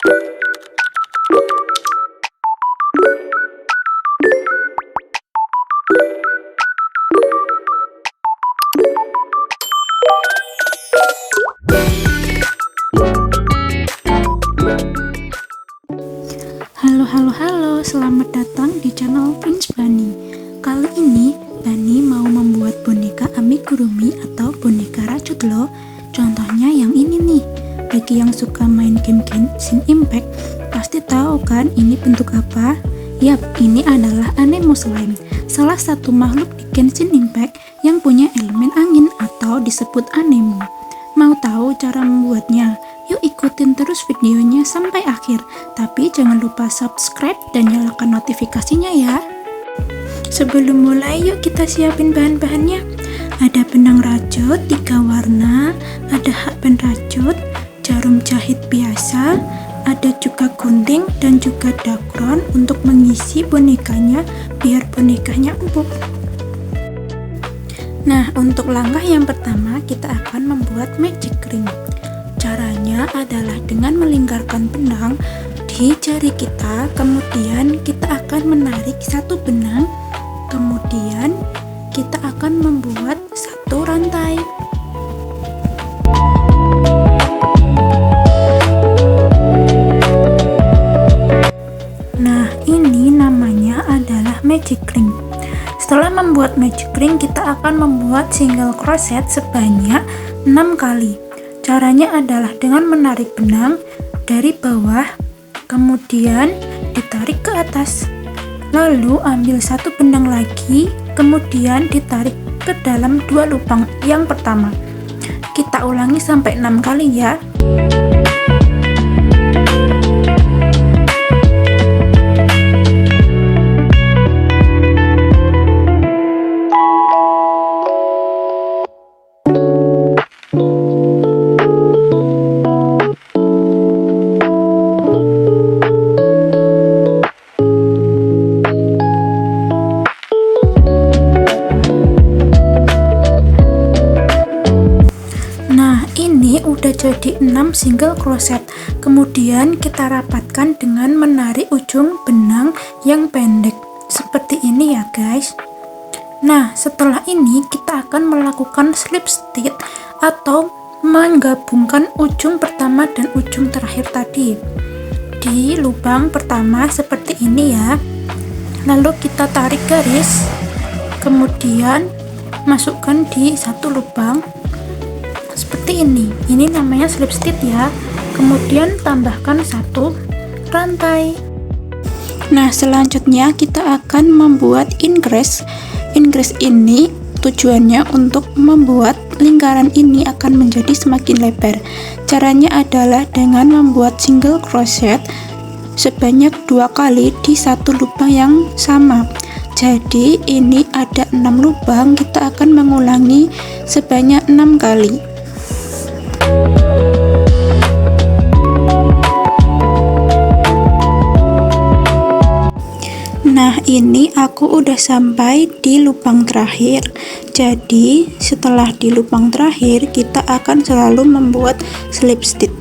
Halo, selamat datang di channel Prince Bunny. Kali ini Bunny mau membuat boneka amigurumi atau boneka rajut loh. Contohnya yang ini nih. Bagi yang suka main game Genshin Impact, pasti tahu kan ini bentuk apa? Yap, ini adalah Anemone Slime, salah satu makhluk di Genshin Impact yang punya elemen angin atau disebut Anemone. Mau tahu cara membuatnya? Yuk ikutin terus videonya sampai akhir. Tapi jangan lupa subscribe dan nyalakan notifikasinya ya. Sebelum mulai, yuk kita siapin bahan-bahannya. Ada benang rajut 3 warna, ada hakpen rajut, jarum jahit biasa, ada juga gunting dan juga dakron untuk mengisi bonekanya biar bonekanya empuk. Nah, untuk langkah yang pertama kita akan membuat magic ring. Caranya adalah dengan melingkarkan benang di jari kita, kemudian kita akan menarik satu benang, kemudian kita akan membuat satu rantai. Nah, ini namanya adalah magic ring. Setelah membuat magic ring, kita akan membuat single crochet sebanyak 6 kali. Caranya adalah dengan menarik benang dari bawah, kemudian ditarik ke atas. Lalu ambil satu benang lagi, kemudian ditarik ke dalam 2 lubang yang pertama. Kita ulangi sampai 6 kali ya. Udah jadi 6 single crochet. Kemudian kita rapatkan dengan menarik ujung benang yang pendek seperti ini ya guys. Nah, setelah ini kita akan melakukan slip stitch atau menggabungkan ujung pertama dan ujung terakhir tadi di lubang pertama seperti ini ya. Lalu kita tarik garis, kemudian masukkan di satu lubang seperti ini. Ini namanya slip stitch ya. Kemudian tambahkan satu rantai. Nah, selanjutnya kita akan membuat ingress. Ingress ini tujuannya untuk membuat lingkaran ini akan menjadi semakin lebar. Caranya adalah dengan membuat single crochet sebanyak 2 kali di satu lubang yang sama. Jadi ini ada 6 lubang, kita akan mengulangi sebanyak 6 kali. Nah, ini aku udah sampai di lubang terakhir. Jadi setelah di lubang terakhir kita akan selalu membuat slip stitch.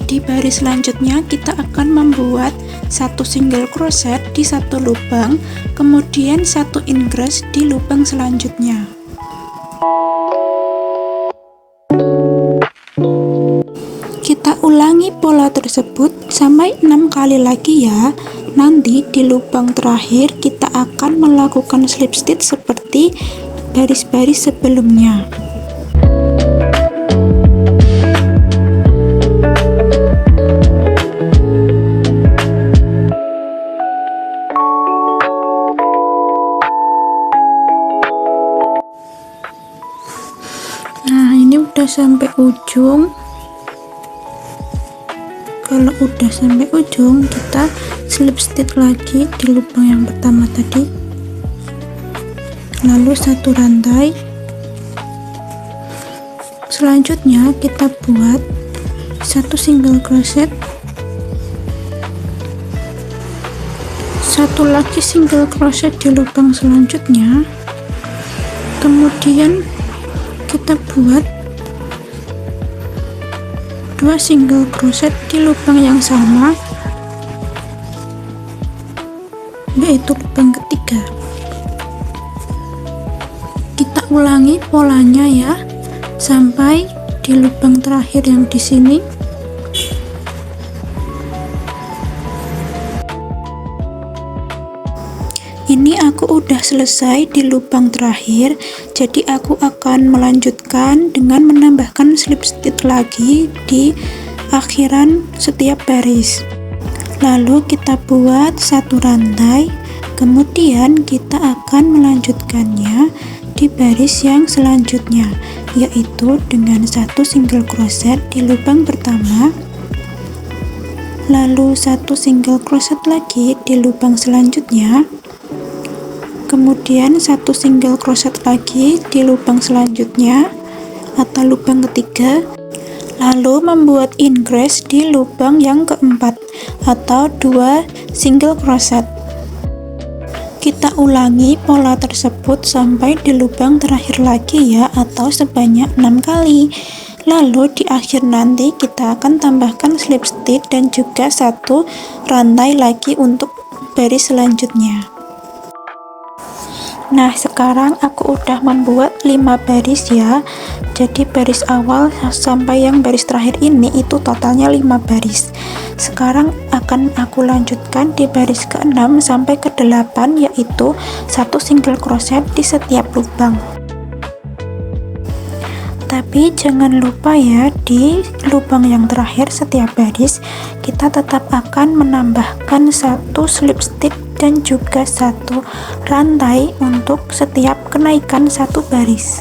Di baris selanjutnya kita akan membuat satu single crochet di satu lubang, kemudian satu ingress di lubang selanjutnya. Kita ulangi pola tersebut sampai 6 kali lagi ya. Nanti di lubang terakhir kita akan melakukan slip stitch seperti baris-baris sebelumnya. Nah, ini udah sampai ujung. Kalau udah sampai ujung, kita slip stitch lagi di lubang yang pertama tadi, lalu satu rantai. Selanjutnya kita buat satu single crochet, satu lagi single crochet di lubang selanjutnya, Kemudian kita buat 2 single crochet di lubang yang sama, yaitu lubang ketiga. Kita ulangi polanya ya sampai di lubang terakhir yang di sini. Ini aku udah selesai di lubang terakhir, jadi aku akan melanjutkan dengan menambahkan slip stitch lagi di akhiran setiap baris. Lalu kita buat satu rantai, kemudian kita akan melanjutkannya di baris yang selanjutnya, yaitu dengan satu single crochet di lubang pertama, lalu satu single crochet lagi di lubang selanjutnya, kemudian satu single crochet lagi di lubang selanjutnya atau lubang ketiga, lalu membuat increase di lubang yang keempat atau 2 single crochet. Kita ulangi pola tersebut sampai di lubang terakhir lagi ya, atau sebanyak 6 kali. Lalu di akhir nanti kita akan tambahkan slip stitch dan juga satu rantai lagi untuk baris selanjutnya. Nah, sekarang aku udah membuat 5 baris ya. Jadi baris awal sampai yang baris terakhir ini itu totalnya 5 baris. Sekarang akan aku lanjutkan di baris ke-6 sampai ke-8, yaitu satu single crochet di setiap lubang. Tapi jangan lupa ya, di lubang yang terakhir setiap baris kita tetap akan menambahkan satu slip stitch dan juga satu rantai untuk setiap kenaikan satu baris.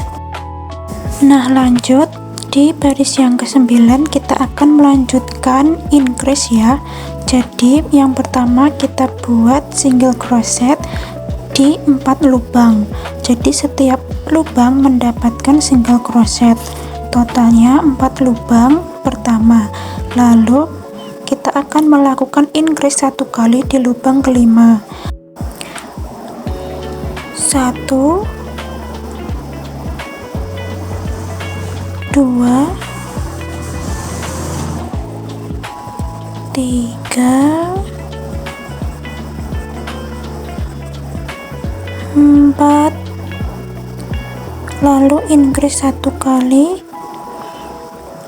Nah, lanjut di baris yang ke-9 kita akan melanjutkan increase ya. Jadi yang pertama kita buat single crochet di 4 lubang. Jadi setiap lubang mendapatkan single crochet. Totalnya 4 lubang pertama. Lalu kita akan melakukan increase 1 kali di lubang kelima. 1 2 3 4, lalu increase 1 kali,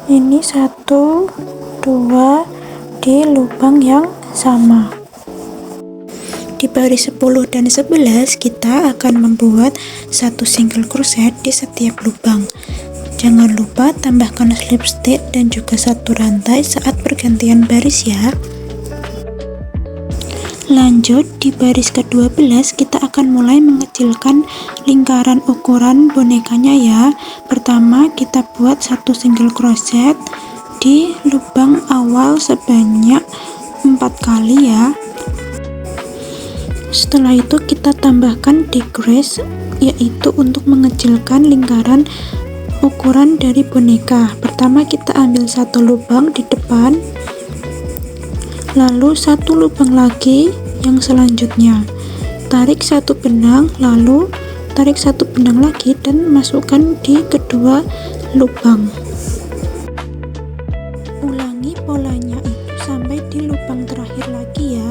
ini 1 2 di lubang yang sama. Di baris 10 dan 11 kita akan membuat satu single crochet di setiap lubang. Jangan lupa tambahkan slip stitch dan juga satu rantai saat pergantian baris ya. Lanjut di baris ke-12 kita akan mulai mengecilkan lingkaran ukuran bonekanya ya. Pertama kita buat satu single crochet di lubang awal sebanyak 4 kali ya. Setelah itu kita tambahkan decrease, yaitu untuk mengecilkan lingkaran ukuran dari boneka. Pertama kita ambil satu lubang di depan, lalu satu lubang lagi yang selanjutnya, tarik satu benang, lalu tarik satu benang lagi dan masukkan di kedua lubang. Ulangi polanya itu sampai di lubang terakhir lagi ya.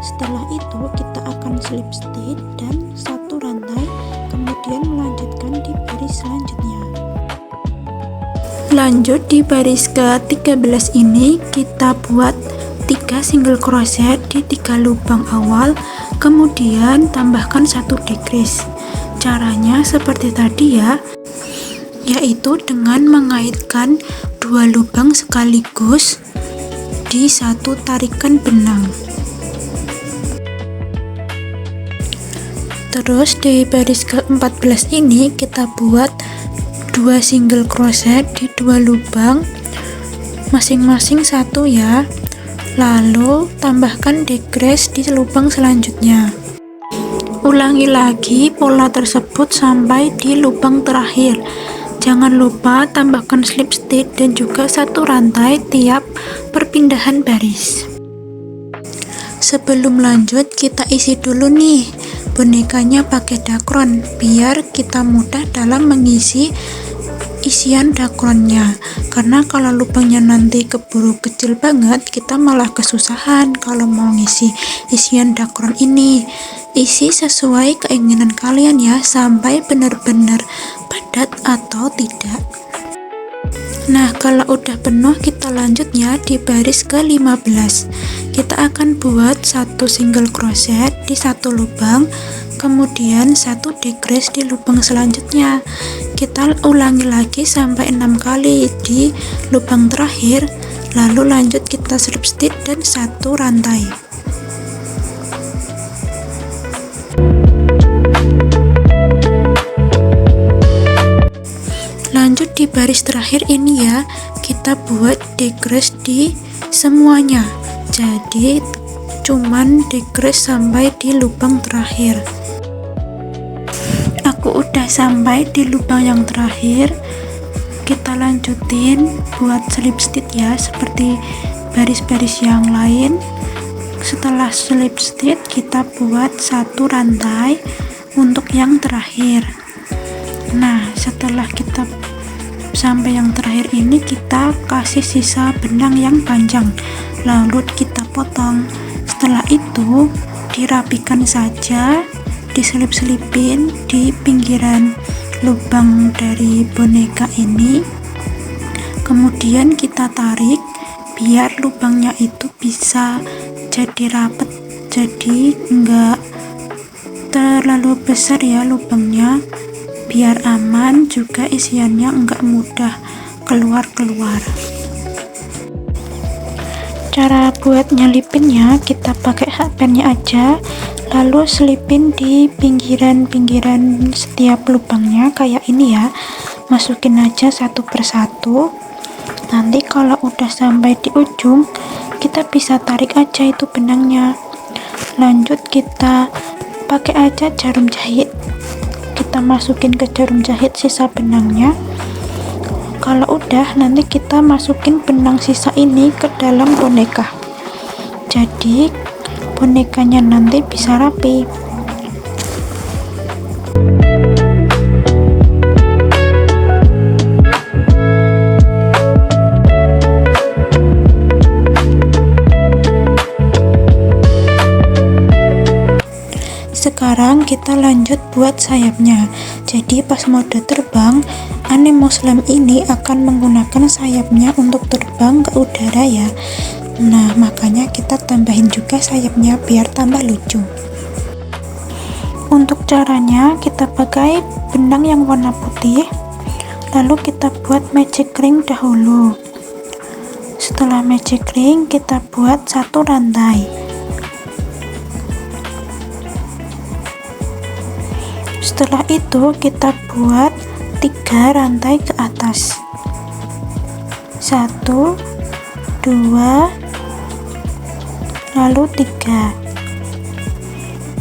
Setelah itu kita akan slip stitch dan satu rantai, kemudian melanjutkan di baris selanjutnya. Lanjut di baris ke-13 ini kita buat 3 single crochet di 3 lubang awal, kemudian tambahkan satu decrease. Caranya seperti tadi ya, yaitu dengan mengaitkan 2 lubang sekaligus di satu tarikan benang. Terus di baris ke-14 ini kita buat 2 single crochet di 2 lubang, masing-masing 1 ya. Lalu tambahkan decrease di lubang selanjutnya. Ulangi lagi pola tersebut sampai di lubang terakhir. Jangan lupa tambahkan slip stitch dan juga satu rantai tiap perpindahan baris. Sebelum lanjut kita isi dulu nih bonekanya pakai dakron biar kita mudah dalam mengisi isian dakronnya, karena kalau lubangnya nanti keburu kecil banget kita malah kesusahan kalau mau ngisi isian dakron ini. Isi sesuai keinginan kalian ya, sampai benar-benar padat atau tidak. Nah, kalau udah penuh kita lanjutnya di baris ke-15. Kita akan buat satu single crochet di satu lubang, kemudian satu decrease di lubang selanjutnya. Kita ulangi lagi sampai 6 kali di lubang terakhir, lalu lanjut kita slip stitch dan satu rantai. Lanjut di baris terakhir ini ya, kita buat decrease di semuanya, jadi cuman decrease sampai di lubang terakhir. Aku udah sampai di lubang yang terakhir. Kita lanjutin buat slip stitch ya, seperti baris-baris yang lain. Setelah slip stitch kita buat satu rantai untuk yang terakhir. Nah, setelah kita sampai yang terakhir ini, kita kasih sisa benang yang panjang, lalu kita potong. Setelah itu dirapikan saja, diselip-selipin di pinggiran lubang dari boneka ini, kemudian kita tarik biar lubangnya itu bisa jadi rapet, jadi enggak terlalu besar ya lubangnya, biar aman juga isiannya enggak mudah keluar-keluar. Cara buat nyelipinnya, kita pakai hak pennya aja, lalu selipin di pinggiran-pinggiran setiap lubangnya kayak ini ya, masukin aja satu persatu. Nanti kalau udah sampai di ujung kita bisa tarik aja itu benangnya. Lanjut kita pakai aja jarum jahit, kita masukin ke jarum jahit sisa benangnya. Kalau udah, nanti kita masukin benang sisa ini ke dalam boneka, jadi bonekanya nanti bisa rapi. Sekarang kita lanjut buat sayapnya. Jadi pas mode terbang, Anemos Lamb ini akan menggunakan sayapnya untuk terbang ke udara ya. Nah, makanya kita tambahin juga sayapnya biar tambah lucu. Untuk caranya, kita pakai benang yang warna putih, lalu kita buat magic ring dahulu. Setelah magic ring, kita buat satu rantai. Setelah itu kita buat 3 rantai ke atas, 1, 2, lalu 3.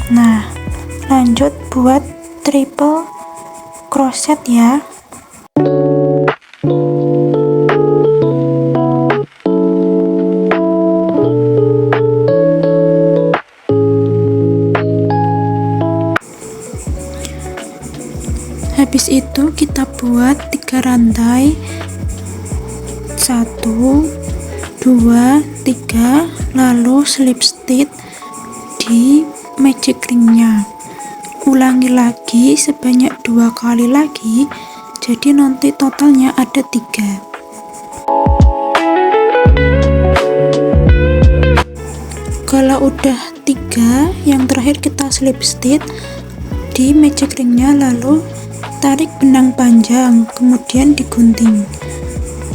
Nah, lanjut buat triple crochet ya. Habis itu kita buat 3 rantai, 1, 2, 3, lalu slip stitch di magic ringnya. Ulangi lagi sebanyak 2 kali lagi, jadi nanti totalnya ada 3. Kalau udah 3, yang terakhir kita slip stitch di magic ringnya, lalu tarik benang panjang, kemudian digunting.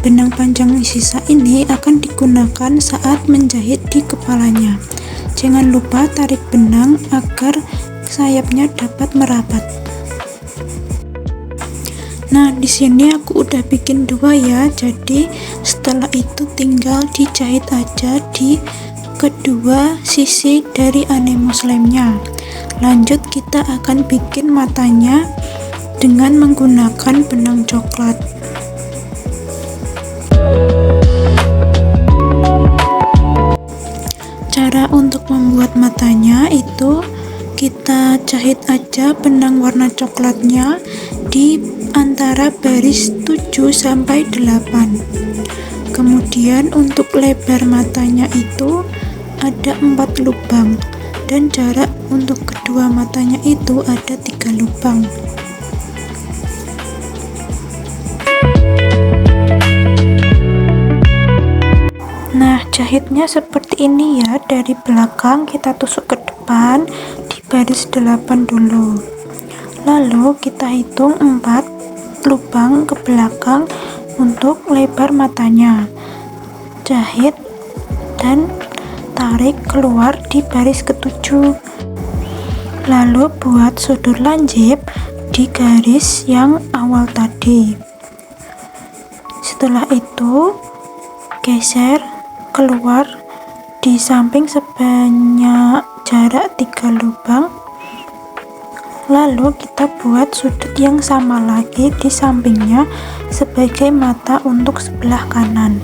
Benang panjang sisa ini akan digunakan saat menjahit di kepalanya. Jangan lupa tarik benang agar sayapnya dapat merapat. Nah, di sini aku udah bikin 2 ya, jadi setelah itu tinggal dijahit aja di kedua sisi dari Anemos Lamb-nya. Lanjut kita akan bikin matanya dengan menggunakan benang coklat. Cara untuk membuat matanya itu Kita jahit aja benang warna coklatnya di antara baris 7 sampai 8. Kemudian untuk lebar matanya itu ada 4 lubang dan jarak untuk kedua matanya itu ada 3 lubang. Nah, jahitnya seperti ini ya, dari belakang kita tusuk ke depan di baris 8 dulu. Lalu kita hitung 4 lubang ke belakang untuk lebar matanya. Jahit dan tarik keluar di baris ke-7. Lalu buat sudut lancip di garis yang awal tadi. Setelah itu geser keluar di samping sebanyak jarak 3 lubang. Lalu kita buat sudut yang sama lagi di sampingnya sebagai mata untuk sebelah kanan.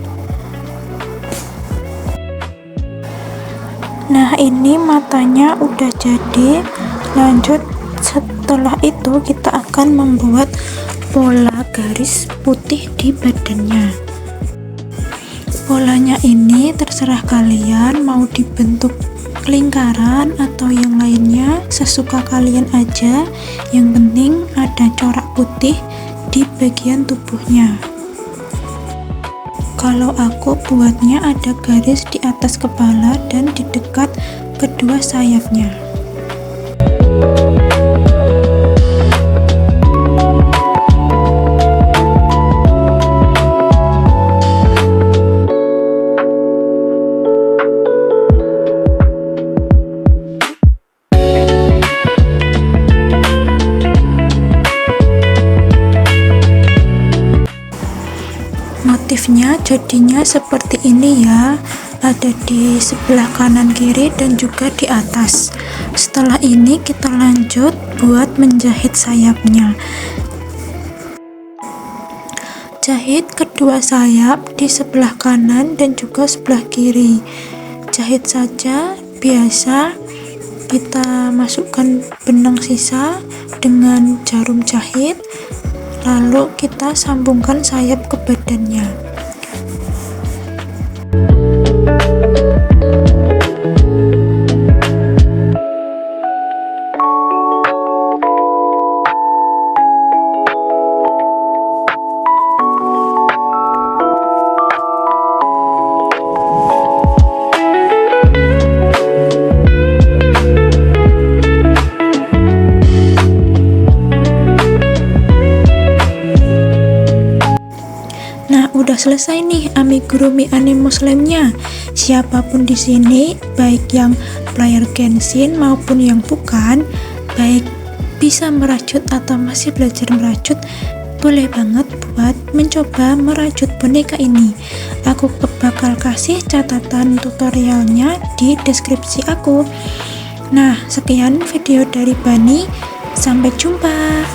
Nah, ini matanya udah jadi. Lanjut, setelah itu kita akan membuat pola garis putih di badannya. Polanya ini terserah kalian mau dibentuk lingkaran atau yang lainnya, sesuka kalian aja. Yang penting ada corak putih di bagian tubuhnya. Kalau aku buatnya ada garis di atas kepala dan di dekat kedua sayapnya. Motifnya jadinya seperti ini ya, ada di sebelah kanan kiri dan juga di atas. Setelah ini kita lanjut buat menjahit sayapnya. Jahit kedua sayap di sebelah kanan dan juga sebelah kiri. Jahit saja biasa, kita masukkan benang sisa dengan jarum jahit. Lalu kita sambungkan sayap ke badannya. Udah selesai nih amigurumi anime muslimnya. Siapapun di sini, baik yang player Genshin maupun yang bukan, baik bisa merajut atau masih belajar merajut, boleh banget buat mencoba merajut boneka ini. Aku bakal kasih catatan tutorialnya di deskripsi aku. Nah, sekian video dari Bani. Sampai jumpa.